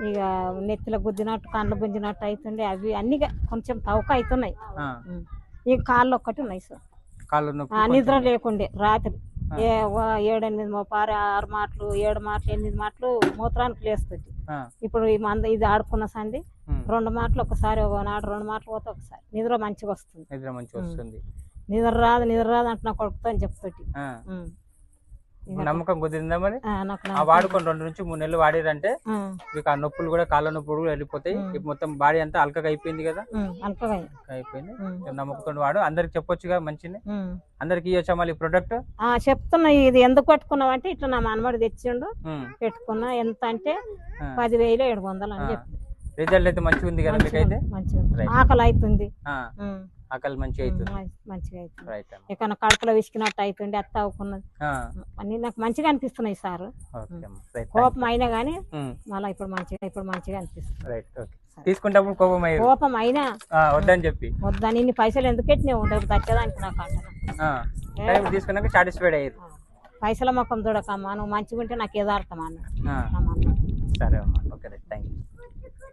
ఇక నెత్తిలో గుద్దినట్టు కళ్ళు గుంజినట్టు అవుతుండే అవి అన్ని కొంచెం తవక అవుతున్నాయి. ఇక కాళ్ళు ఒక్కటి ఉన్నాయి సార్. నిద్ర లేకుండే రాత్రి 7-8 మోపారు 6 మాటలు 7 మాటలు 8 మాటలు మూత్రానికి లేస్తుంది. ఇప్పుడు ఈ ఇది ఆడుకున్న సంది 2 మాటలు ఒకసారి నాడు 2 మాటలు పోతే ఒకసారి నిద్ర మంచిగా వస్తుంది. నిద్ర రాదు అంటే నా కొడుకుతో అని చెప్తాటి. నమ్మకం కుదిరిందా మరి? వాడుకొని 2 నుంచి 3 నెలలు వాడిరంటే మీకు ఆ నొప్పులు కూడా కాళ్ళ నొప్పులు కూడా వెళ్ళిపోతాయి. మొత్తం బాడీ అంతా అల్కగా అయిపోయింది కదా, అయిపోయింది. నమ్మకంతో వాడు అందరికి చెప్పొచ్చుగా మంచిగా, అందరికి ఇవ్వచ్చా మళ్ళీ ప్రొడక్ట్? చెప్తున్నా. ఇది ఎందుకు పెట్టుకున్నావు అంటే ఇట్లా నా మనమడి తెచ్చిండు పెట్టుకున్నా. ఎంత అంటే 10,700 అని చెప్పి రిజల్ట్ అయితే మంచిగా ఉంది కదా మీకైతే? ఆకలి అవుతుంది, ఆకలి మంచిగా అవుతుంది. ఇక కడుపులో విసికినట్టు అవుతుంది, అత్త అవుకున్నది అన్ని నాకు మంచిగా అనిపిస్తున్నాయి సార్. కోపం అయినా గానీ మళ్ళీ ఇప్పుడు మంచిగా అనిపిస్తుంది. తీసుకుంటప్పుడు కోపం అయినా వద్దని చెప్పి వద్దని ఇన్ని పైసలు ఎందుకు పెట్టినావు దచ్చదానికి నాకు అంటున్నా. తీసుకున్నాక సాటిస్ఫైడ్ అయ్యారు. పైసల మొక్కం చూడకమ్మా, నువ్వు మంచిగా ఉంటే నాకు ఏదో అర్థం అన్నాడు. సరే అమ్మా, ఓకే, థ్యాంక్ యూ.